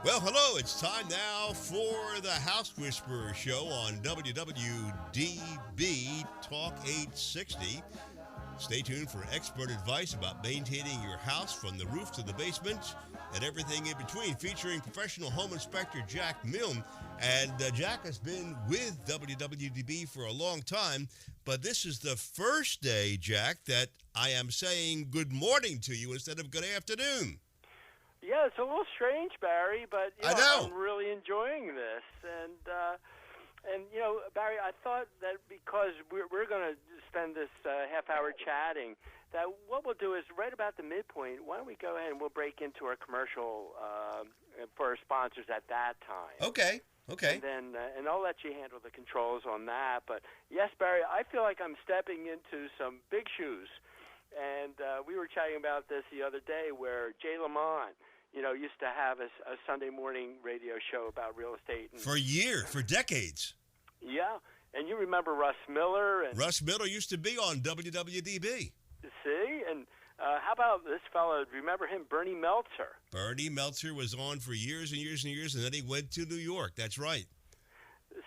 Well, hello. It's time now for the House Whisperer Show on WWDB Talk 860. Stay tuned for expert advice about maintaining your house from the roof to the basement and everything in between, featuring professional home inspector Jack Milne. And Jack has been with WWDB for a long time, but this is the first day, Jack, that I am saying good morning to you instead of good afternoon. Yeah, it's a little strange, Barry, but I know. I'm really enjoying this. And Barry, I thought that because we're going to spend this half hour chatting, that what we'll do is right about the midpoint, why don't we go ahead and we'll break into our commercial for our sponsors at that time. Okay. And then and I'll let you handle the controls on that. But yes, Barry, I feel like I'm stepping into some big shoes. And we were chatting about this the other day where Jay Lamont, used to have a Sunday morning radio show about real estate. And, for years, for decades. Yeah. And you remember Russ Miller. And Russ Miller used to be on WWDB. See? And how about this fellow? Remember him, Bernie Meltzer? Bernie Meltzer was on for years and years and years, and then he went to New York. That's right.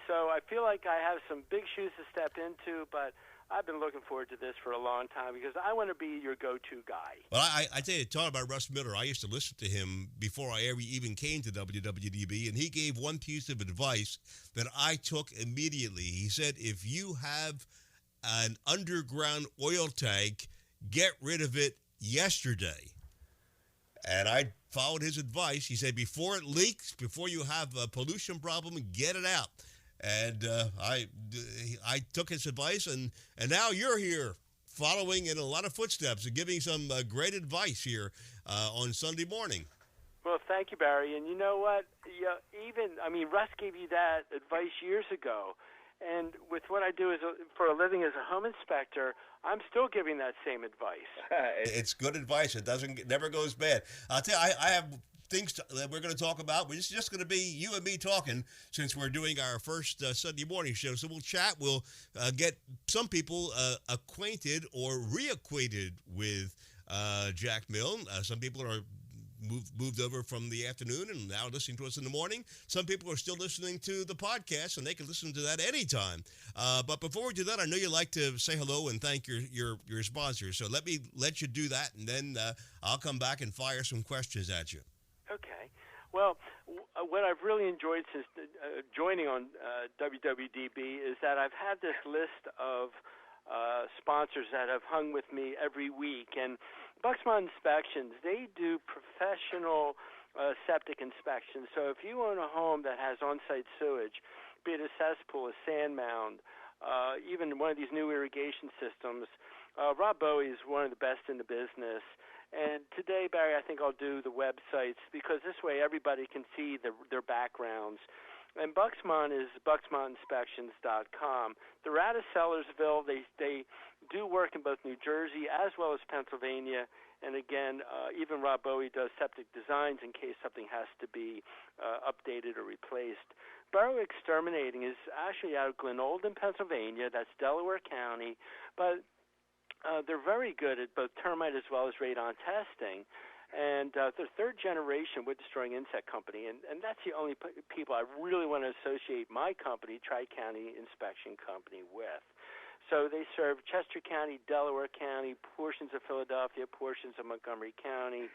So I feel like I have some big shoes to step into, but I've been looking forward to this for a long time because I want to be your go-to guy. Well, I tell you, talking about Russ Miller, I used to listen to him before I ever even came to WWDB, and he gave one piece of advice that I took immediately. He said, if you have an underground oil tank, get rid of it yesterday. And I followed his advice. He said, before it leaks, before you have a pollution problem, get it out. And I took his advice, and now you're here following in a lot of footsteps and giving some great advice here on Sunday morning. Well, thank you, Barry. And you know what? Russ gave you that advice years ago. And with what I do for a living as a home inspector, I'm still giving that same advice. It's good advice. It never goes bad. I'll tell you, I have things that we're going to talk about. It's just going to be you and me talking since we're doing our first Sunday morning show. So we'll chat. We'll get some people acquainted or reacquainted with Jack Milne. Some people are moved over from the afternoon and now listening to us in the morning. Some people are still listening to the podcast, and they can listen to that anytime. But before we do that, I know you like to say hello and thank your sponsors. So let me let you do that, and then I'll come back and fire some questions at you. Okay. Well, what I've really enjoyed since joining on WWDB is that I've had this list of sponsors that have hung with me every week. And Buxman Inspections, they do professional septic inspections. So if you own a home that has on-site sewage, be it a cesspool, a sand mound, even one of these new irrigation systems, Rob Bowie is one of the best in the business. And today, Barry, I think I'll do the websites because this way everybody can see their backgrounds. And Buxman is buxmaninspections.com. They're out of Sellersville. They do work in both New Jersey as well as Pennsylvania. And again, even Rob Bowie does septic designs in case something has to be updated or replaced. Burrow Exterminating is actually out of Glenolden, Pennsylvania. That's Delaware County. But they're very good at both termite as well as radon testing. And they're third-generation wood-destroying insect company, and that's the only people I really want to associate my company, Tri-County Inspection Company, with. So they serve Chester County, Delaware County, portions of Philadelphia, portions of Montgomery County,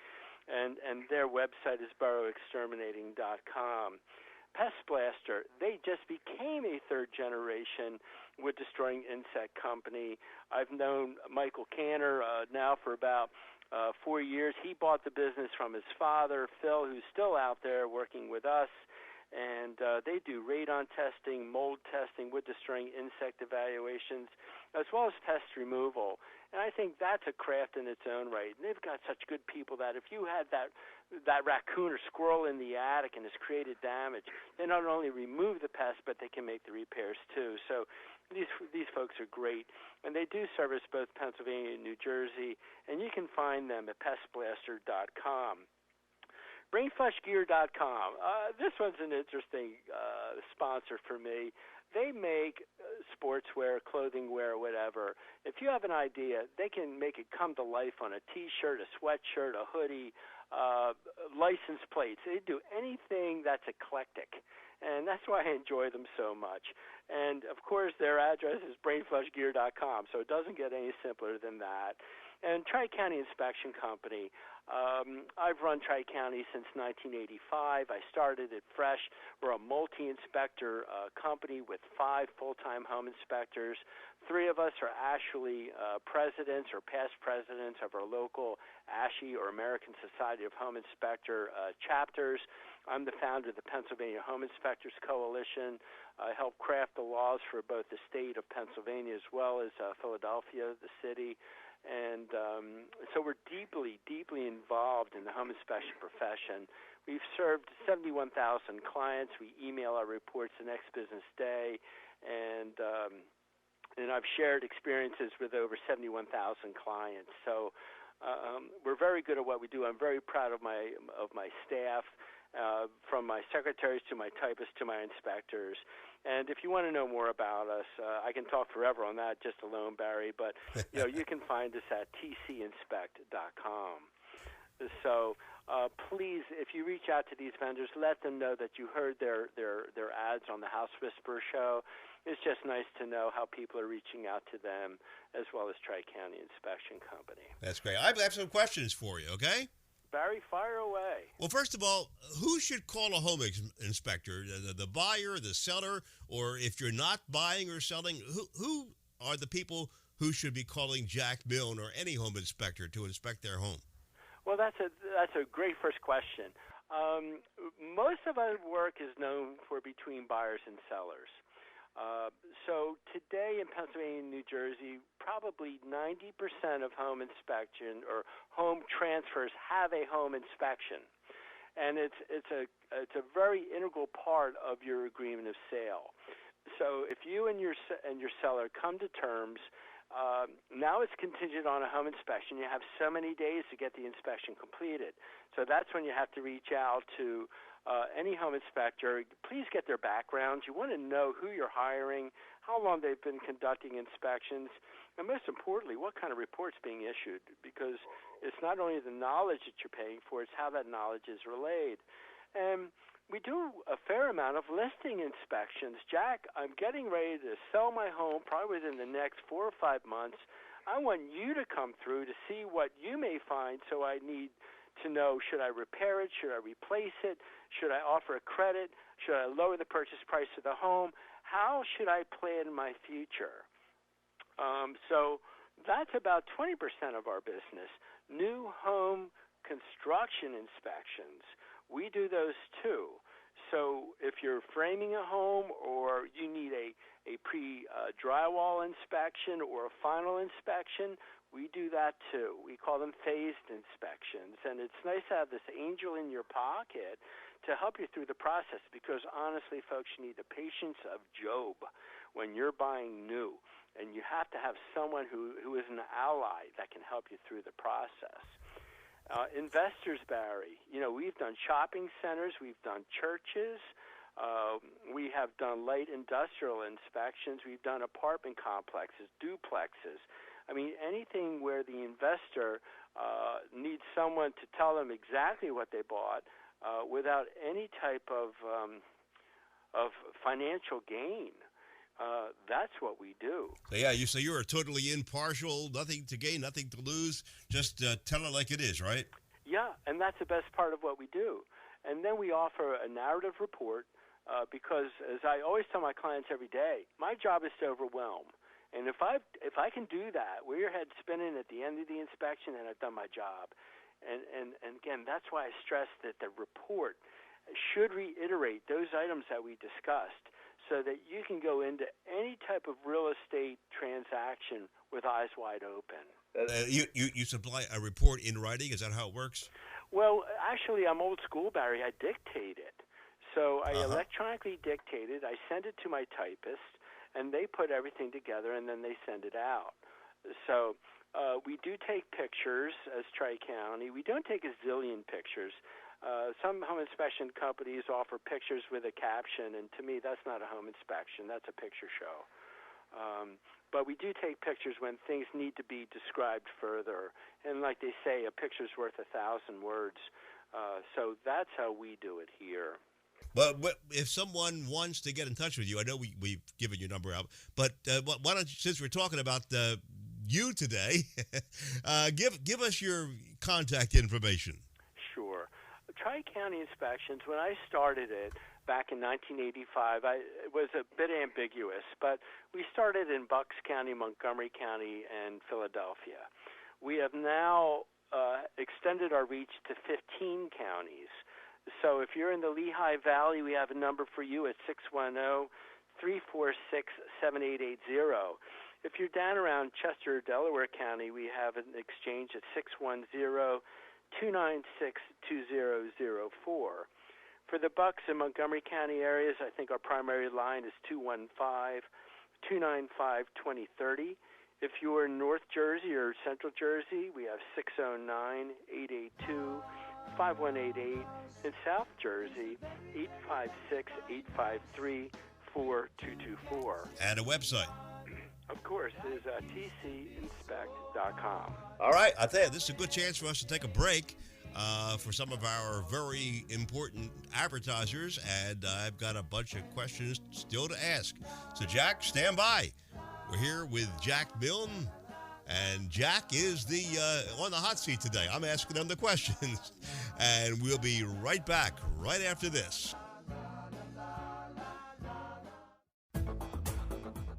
and their website is burrowexterminating.com. Pest Blaster, they just became a third-generation wood-destroying insect company. I've known Michael Canner now for about 4 years. He bought the business from his father, Phil, who's still out there working with us. And they do radon testing, mold testing, wood-destroying insect evaluations, as well as pest removal. And I think that's a craft in its own right. And they've got such good people that if you had that raccoon or squirrel in the attic and has created damage, they not only remove the pest, but they can make the repairs too. So these folks are great. And they do service both Pennsylvania and New Jersey, and you can find them at pestblaster.com. BrainFlushGear.com. This one's an interesting sponsor for me. they make sportswear, clothing wear, whatever. If you have an idea, they can make it come to life on a T-shirt, a sweatshirt, a hoodie, license plates. They do anything that's eclectic, and that's why I enjoy them so much. And, of course, their address is brainflushgear.com, so it doesn't get any simpler than that. And Tri-County Inspection Company, I've run Tri-County since 1985. I started it fresh. We're a multi-inspector company with 5 full-time home inspectors. 3 of us are actually presidents or past presidents of our local ASHI or American Society of Home Inspector chapters. I'm the founder of the Pennsylvania Home Inspectors Coalition. I help craft the laws for both the state of Pennsylvania as well as Philadelphia, the city. And so we're deeply, deeply involved in the home inspection profession. We've served 71,000 clients. We email our reports the next business day. And I've shared experiences with over 71,000 clients. So we're very good at what we do. I'm very proud of my staff, from my secretaries to my typists to my inspectors. And if you want to know more about us, I can talk forever on that just alone, Barry. But you can find us at tcinspect.com. So please, if you reach out to these vendors, let them know that you heard their ads on the House Whisperer show. It's just nice to know how people are reaching out to them, as well as Tri-County Inspection Company. That's great. I have some questions for you, okay? Barry, fire away. Well, first of all, who should call a home inspector? The buyer, the seller, or if you're not buying or selling, who are the people who should be calling Jack Milne or any home inspector to inspect their home? Well, that's a great first question. Most of our work is known for between buyers and sellers. So today in Pennsylvania and New Jersey, probably 90% of home inspection or home transfers have a home inspection, and it's a very integral part of your agreement of sale. So if you and your seller come to terms, now it's contingent on a home inspection. You have so many days to get the inspection completed. So that's when you have to reach out to any home inspector. Please get their backgrounds. You want to know who you're hiring, how long they've been conducting inspections, and most importantly, what kind of report's being issued, because it's not only the knowledge that you're paying for, it's how that knowledge is relayed. And we do a fair amount of listing inspections. Jack, I'm getting ready to sell my home probably within the next 4 or 5 months. I want you to come through to see what you may find, so I need to know, should I repair it? Should I replace it? Should I offer a credit? Should I lower the purchase price of the home? How should I plan my future? So that's about 20% of our business. New home construction inspections, we do those too. So if you're framing a home or you need a pre-drywall inspection or a final inspection, we do that too. We call them phased inspections. And it's nice to have this angel in your pocket to help you through the process, because honestly, folks, you need the patience of Job when you're buying new. And you have to have someone who is an ally that can help you through the process. Investors, Barry, we've done shopping centers, we've done churches, we have done light industrial inspections, we've done apartment complexes, duplexes. I mean, anything where the investor needs someone to tell them exactly what they bought without any type of financial gain. That's what we do. So yeah, you say you're totally impartial, nothing to gain, nothing to lose. Just tell it like it is, right? Yeah, and that's the best part of what we do. And then we offer a narrative report because, as I always tell my clients every day, my job is to overwhelm. And if I can do that, where your head's spinning at the end of the inspection, then I've done my job. And again, that's why I stress that the report should reiterate those items that we discussed, so that you can go into any type of real estate transaction with eyes wide open. You supply a report in writing? Is that how it works? Well, actually, I'm old school, Barry. I dictate it. So I electronically dictate it. I send it to my typist, and they put everything together, and then they send it out. So we do take pictures as Tri-County. We don't take a zillion pictures. Some home inspection companies offer pictures with a caption, and to me, that's not a home inspection. That's a picture show. But we do take pictures when things need to be described further. And like they say, a picture's worth 1,000 words. So that's how we do it here. But if someone wants to get in touch with you, I know we've given your number out, but why don't you, since we're talking about you today, give us your contact information. Sure. Tri-County Inspections, when I started it back in 1985, it was a bit ambiguous, but we started in Bucks County, Montgomery County, and Philadelphia. We have now extended our reach to 15 counties. So if you're in the Lehigh Valley, we have a number for you at 610-346-7880. If you're down around Chester, Delaware County, we have an exchange at 610-296-2004. For the Bucks and Montgomery County areas, I think our primary line is 215-295-2030. If you're in North Jersey or Central Jersey, we have 609-882-5188. In South Jersey, 856-853-4224. And a website. Of course, is tcinspect.com. All right, I tell you, this is a good chance for us to take a break for some of our very important advertisers, and I've got a bunch of questions still to ask. So, Jack, stand by. We're here with Jack Milne, and Jack is on the hot seat today. I'm asking him the questions, and we'll be right back right after this.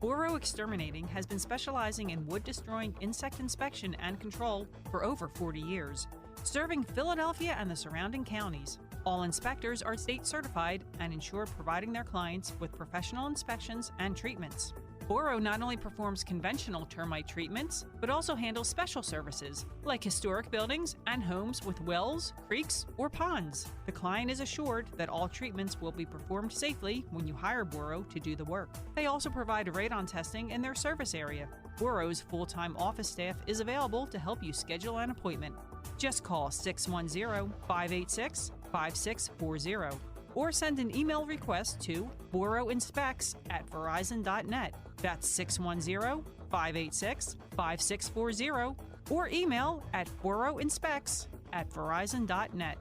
Boro Exterminating has been specializing in wood-destroying insect inspection and control for over 40 years, serving Philadelphia and the surrounding counties. All inspectors are state certified and ensure providing their clients with professional inspections and treatments. Boro not only performs conventional termite treatments, but also handles special services like historic buildings and homes with wells, creeks, or ponds. The client is assured that all treatments will be performed safely when you hire Boro to do the work. They also provide radon testing in their service area. Boro's full-time office staff is available to help you schedule an appointment. Just call 610-586-5640 or send an email request to boroinspects@verizon.net. That's 610-586-5640 or email at boroinspects@verizon.net.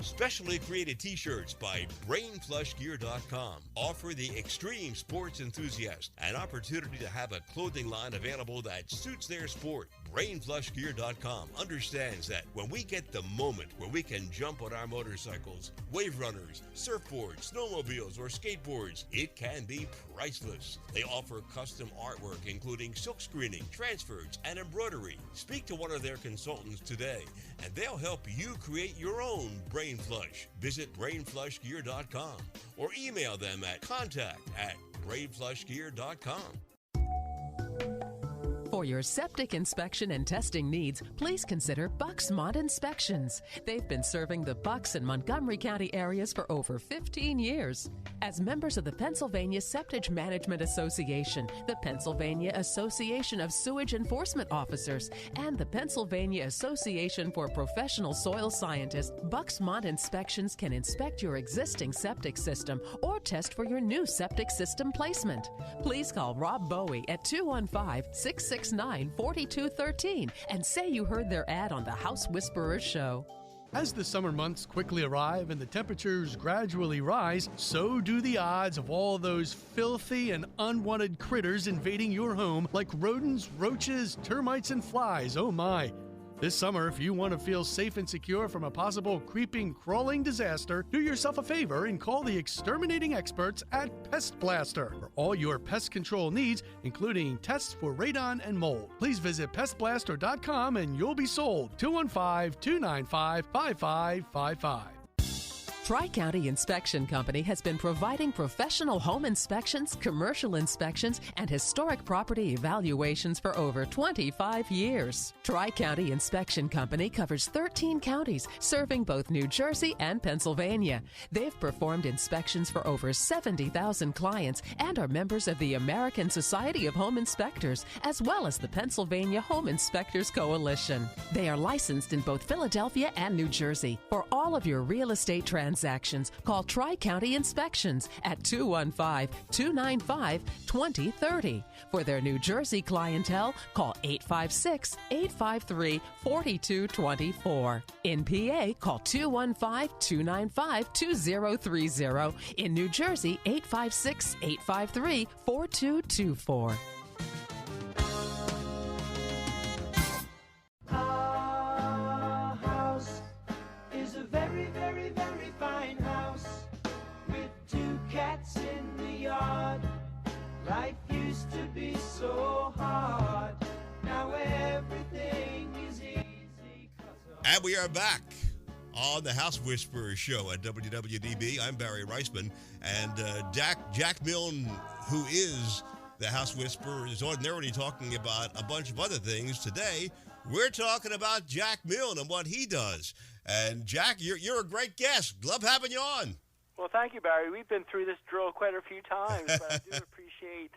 Specially created t-shirts by BrainFlushGear.com offer the extreme sports enthusiast an opportunity to have a clothing line available that suits their sport. BrainFlushGear.com understands that when we get the moment where we can jump on our motorcycles, wave runners, surfboards, snowmobiles, or skateboards, it can be priceless. They offer custom artwork including silk screening, transfers, and embroidery. Speak to one of their consultants today and they'll help you create your own Brain Flush. Visit BrainFlushGear.com or email them at contact@BrainFlushGear.com. For your septic inspection and testing needs, please consider Bucks Mod Inspections. They've been serving the Bucks and Montgomery County areas for over 15 years. As members of the Pennsylvania Septic Management Association, the Pennsylvania Association of Sewage Enforcement Officers, and the Pennsylvania Association for Professional Soil Scientists, Bucks Mod Inspections can inspect your existing septic system or test for your new septic system placement. Please call Rob Bowie at 215-669-4213 and say you heard their ad on the House Whisperers show. As the summer months quickly arrive and the temperatures gradually rise, so do the odds of all those filthy and unwanted critters invading your home like rodents, roaches, termites, and flies. Oh my! This summer, if you want to feel safe and secure from a possible creeping, crawling disaster, do yourself a favor and call the exterminating experts at Pest Blaster for all your pest control needs, including tests for radon and mold. Please visit pestblaster.com and you'll be sold. 215-295-5555. Tri-County Inspection Company has been providing professional home inspections, commercial inspections, and historic property evaluations for over 25 years. Tri-County Inspection Company covers 13 counties, serving both New Jersey and Pennsylvania. They've performed inspections for over 70,000 clients and are members of the American Society of Home Inspectors, as well as the Pennsylvania Home Inspectors Coalition. They are licensed in both Philadelphia and New Jersey. For all of your real estate transactions, call Tri-County Inspections at 215-295-2030. For their New Jersey clientele, call 856-853-4224. In PA, call 215-295-2030. In New Jersey, 856-853-4224. Our house is a very, very, very fine house with 2 cats in the yard. Life used to be so hard. Now everything is easy. And we are back on the House Whisperers show at WWDB. I'm Barry Reisman, and Jack Milne, who is the House Whisperer, is ordinarily talking about a bunch of other things. Today, we're talking about Jack Milne and what he does. And Jack, you're a great guest. Love having you on. Well, thank you, Barry. We've been through this drill quite a few times, but I do appreciate,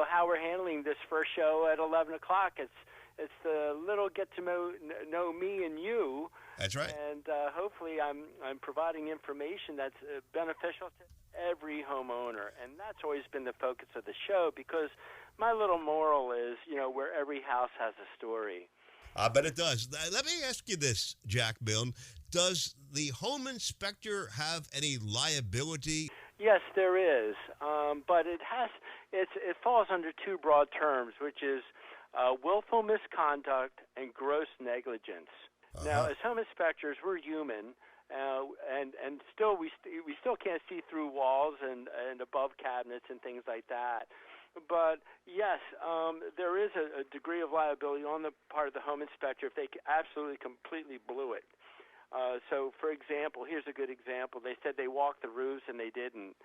how we're handling this first show at 11 o'clock. It's the little get to know me and you. That's right. And hopefully I'm providing information that's beneficial to every homeowner. And that's always been the focus of the show, because my little moral is, where every house has a story. I bet it does. Let me ask you this, Jack Milne. Does the home inspector have any liability? Yes, there is, but it falls under 2 broad terms, which is willful misconduct and gross negligence. Now, as home inspectors, we're human, and still we still can't see through walls and above cabinets and things like that. But yes, there is a degree of liability on the part of the home inspector if they absolutely completely blew it. So, for example, here's a good example. They said they walked the roofs and they didn't.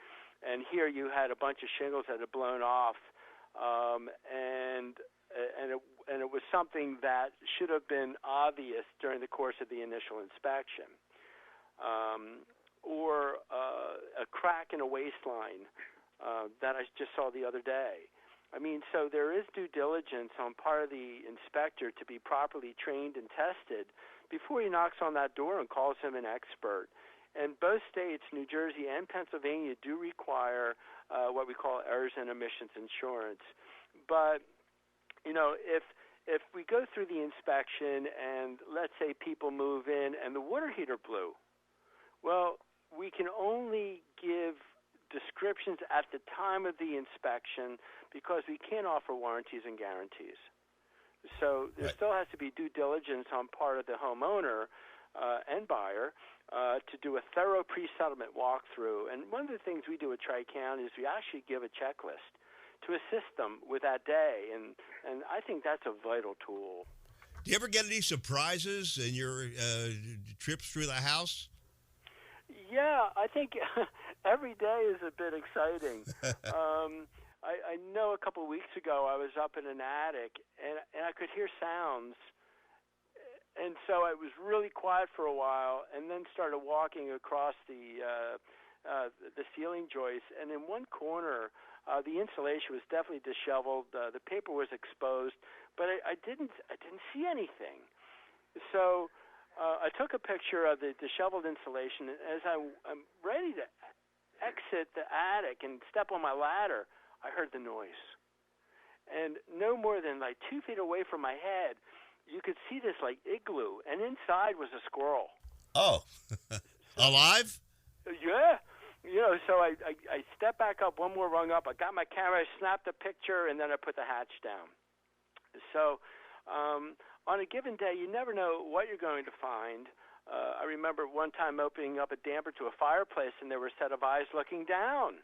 And here you had a bunch of shingles that had blown off, and it was something that should have been obvious during the course of the initial inspection. Or a crack in a waistline that I just saw the other day. I mean, so there is due diligence on part of the inspector to be properly trained and tested before he knocks on that door and calls him an expert. And both states, New Jersey and Pennsylvania, do require what we call errors and omissions insurance. But, if we go through the inspection and let's say people move in and the water heater blew, well, we can only give descriptions at the time of the inspection because we can't offer warranties and guarantees. So there still has to be due diligence on part of the homeowner and buyer to do a thorough pre-settlement walkthrough. And one of the things we do at Tri-County is we actually give a checklist to assist them with that day, and I think that's a vital tool. Do you ever get any surprises in your trips through the house? Yeah, I think every day is a bit exciting. I know a couple of weeks ago I was up in an attic, and I could hear sounds. And so I was really quiet for a while and then started walking across the ceiling joist. And in one corner, the insulation was definitely disheveled. The paper was exposed, but I didn't see anything. So I took a picture of the disheveled insulation, and as I'm ready to exit the attic and step on my ladder, I heard the noise. And no more than like 2 feet away from my head, you could see this like igloo, and inside was a squirrel. Oh, alive? Yeah. So I stepped back up one more rung up. I got my camera, I snapped a picture, and then I put the hatch down. So on a given day, you never know what you're going to find. I remember one time opening up a damper to a fireplace, and there were a set of eyes looking down.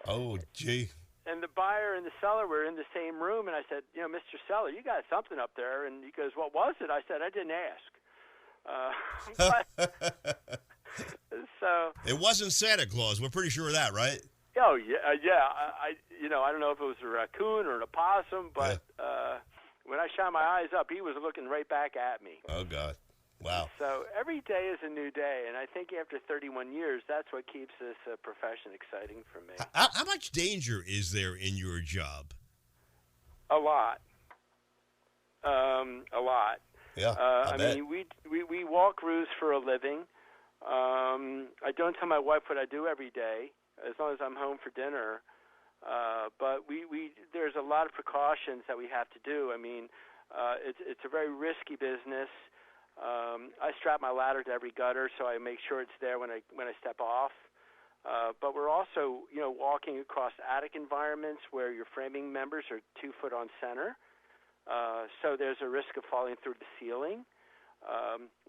Oh, gee. And the buyer and the seller were in the same room, and I said, Mr. Seller, you got something up there. And he goes, what was it? I said, I didn't ask. So it wasn't Santa Claus. We're pretty sure of that, right? oh yeah. I don't know if it was a raccoon or an opossum, but when I shot my eyes up, he was looking right back at me. Oh God. Wow. So every day is a new day, and I think after 31 years, that's what keeps this profession exciting for me. How much danger is there in your job? A lot. A lot. Yeah. I mean, we walk roofs for a living. I don't tell my wife what I do every day, as long as I'm home for dinner. But there's a lot of precautions that we have to do. I mean, it's a very risky business. I strap my ladder to every gutter, so I make sure it's there when I step off. But we're also, walking across attic environments where your framing members are 2 foot on center. So there's a risk of falling through the ceiling.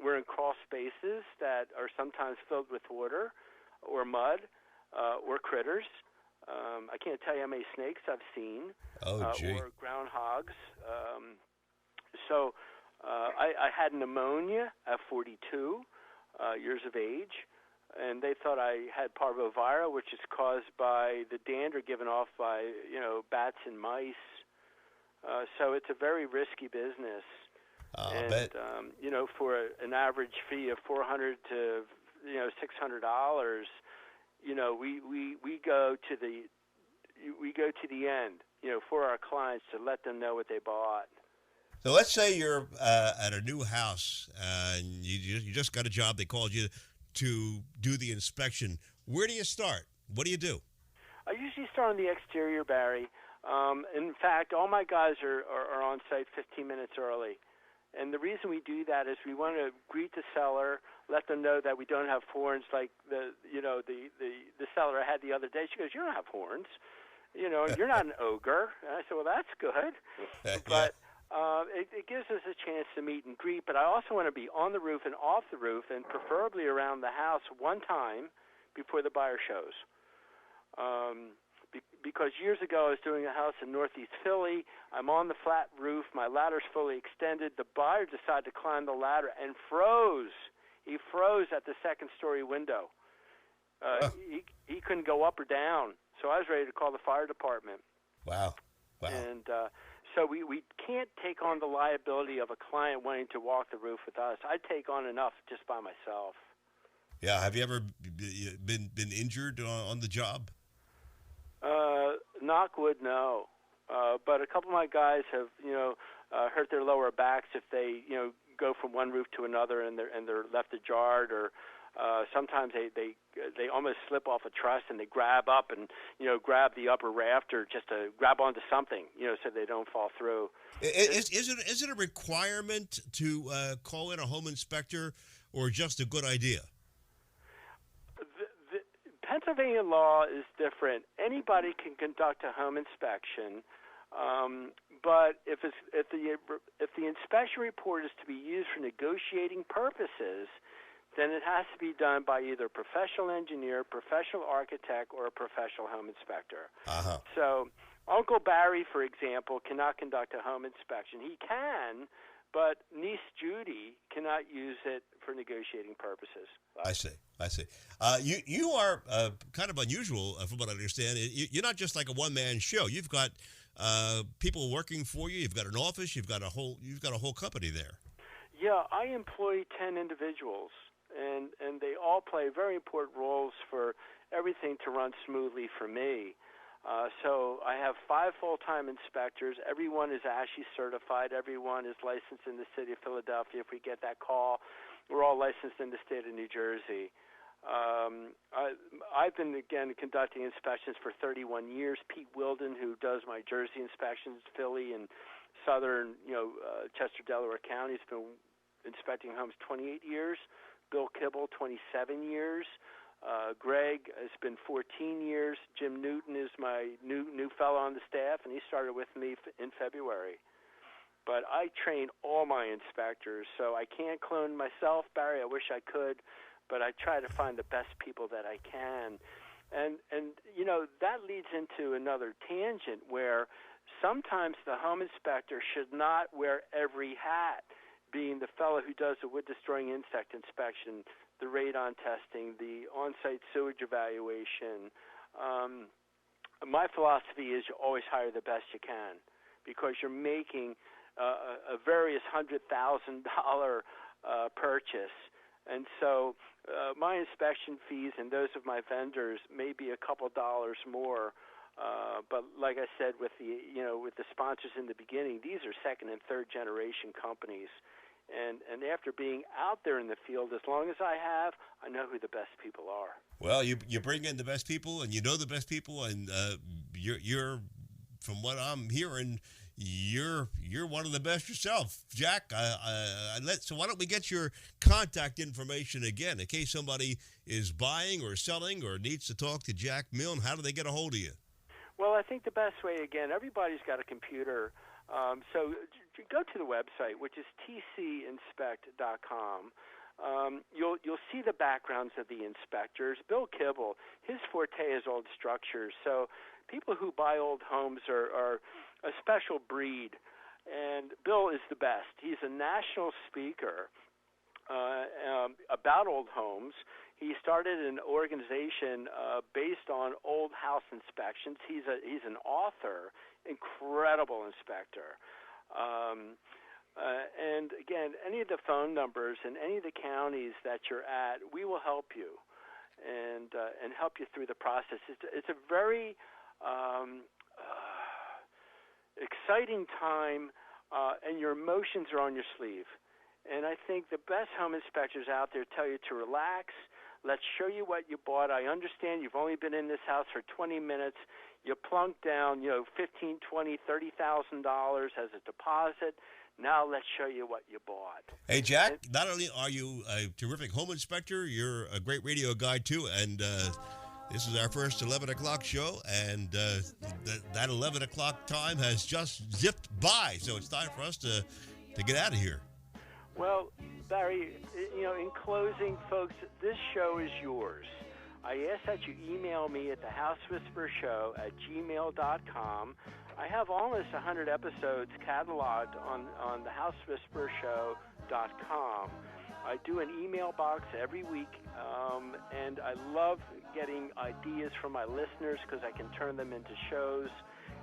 We're in crawl spaces that are sometimes filled with water or mud or critters. I can't tell you how many snakes I've seen or groundhogs. So I had pneumonia at 42 years of age, and they thought I had parvovirus, which is caused by the dander given off by, bats and mice. So it's a very risky business. I bet. For an average fee of $400 to $600, we go to the end, for our clients to let them know what they bought. So let's say you're at a new house and you just got a job. They called you to do the inspection. Where do you start? What do you do? I usually start on the exterior, Barry. In fact, all my guys are on site 15 minutes early. And the reason we do that is we want to greet the seller, let them know that we don't have horns like the seller I had the other day. She goes, "You don't have horns. You're not an ogre." And I said, "Well, that's good." But it gives us a chance to meet and greet. But I also want to be on the roof and off the roof, and preferably around the house one time before the buyer shows. Because years ago I was doing a house in Northeast Philly. I'm on the flat roof. My ladder's fully extended. The buyer decided to climb the ladder and froze. He froze at the second-story window. He couldn't go up or down. So I was ready to call the fire department. Wow. And so we can't take on the liability of a client wanting to walk the roof with us. I take on enough just by myself. Yeah. Have you ever been injured on the job? Knock wood, no. But a couple of my guys have, hurt their lower backs if they, go from one roof to another and they're left ajar, or sometimes they almost slip off a truss and they grab up and grab the upper rafter just to grab onto something, so they don't fall through. Is it a requirement to call in a home inspector, or just a good idea? Pennsylvania law is different. Anybody can conduct a home inspection, but if the inspection report is to be used for negotiating purposes, then it has to be done by either a professional engineer, professional architect, or a professional home inspector. So Uncle Barry, for example, cannot conduct a home inspection. He can, but niece Judy cannot use it for negotiating purposes. I see. You are kind of unusual, from what I understand. You're not just like a one-man show. You've got people working for you. You've got an office. You've got a whole company there. Yeah, I employ 10 individuals, and they all play very important roles for everything to run smoothly for me. So I have 5 full-time inspectors. Everyone is ASHI certified. Everyone is licensed in the city of Philadelphia. If we get that call, we're all licensed in the state of New Jersey. I've been, again, conducting inspections for 31 years. Pete Wilden, who does my Jersey inspections, Philly and southern, Chester, Delaware County, has been inspecting homes 28 years. Bill Kibble, 27 years. Greg has been 14 years. Jim Newton is my new fellow on the staff, and he started with me in February. But I train all my inspectors, so I can't clone myself, Barry. I wish I could, but I try to find the best people that I can. And that leads into another tangent where sometimes the home inspector should not wear every hat, being the fellow who does the wood-destroying insect inspection, the radon testing, the on-site sewage evaluation. My philosophy is you always hire the best you can, because you're making a various $100,000 purchase. And so my inspection fees and those of my vendors may be a couple dollars more. But like I said, with the sponsors in the beginning, these are second and third generation companies. And after being out there in the field as long as I have, I know who the best people are. Well, you bring in the best people, and you know the best people, and you're from what I'm hearing, you're one of the best yourself, Jack. So why don't we get your contact information again in case somebody is buying or selling or needs to talk to Jack Milne? How do they get a hold of you? Well, I think the best way, again, everybody's got a computer. So go to the website, which is tcinspect.com. You'll see the backgrounds of the inspectors. Bill Kibble, his forte is old structures. So people who buy old homes are a special breed, and Bill is the best. He's a national speaker about old homes. He started an organization based on old house inspections. He's an author, incredible inspector. And again, any of the phone numbers in any of the counties that you're at, we will help you and help you through the process. It's a very exciting time, and your emotions are on your sleeve. And I think the best home inspectors out there tell you to relax. Let's show you what you bought. I understand you've only been in this house for 20 minutes. You plunked down, $15,000, $20,000, $30,000 as a deposit. Now let's show you what you bought. Hey, Jack, not only are you a terrific home inspector, you're a great radio guy, too. And this is our first 11 o'clock show, and that 11 o'clock time has just zipped by. So it's time for us to get out of here. Well, Barry, in closing, folks, this show is yours. I ask that you email me at thehousewhisperershow@gmail.com. I have almost 100 episodes cataloged on thehousewhisperershow.com. I do an email box every week, and I love getting ideas from my listeners because I can turn them into shows.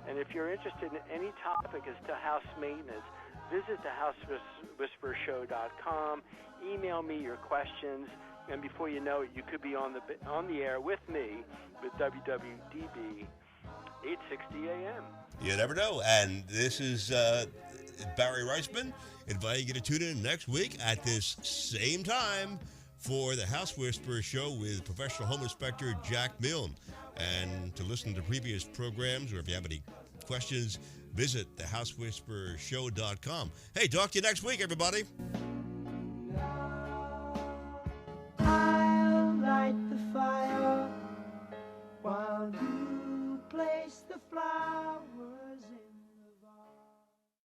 And if you're interested in any topic as to house maintenance, visit thehousewhisperershow.com. Email me your questions, and before you know it, you could be on the air with me with WWDB 860 AM. You never know. And this is Barry Reisman inviting you to tune in next week at this same time for the House Whisperer Show with professional home inspector Jack Milne. And to listen to previous programs, or if you have any questions, visit thehousewhisperershow.com. Hey, talk to you next week, everybody.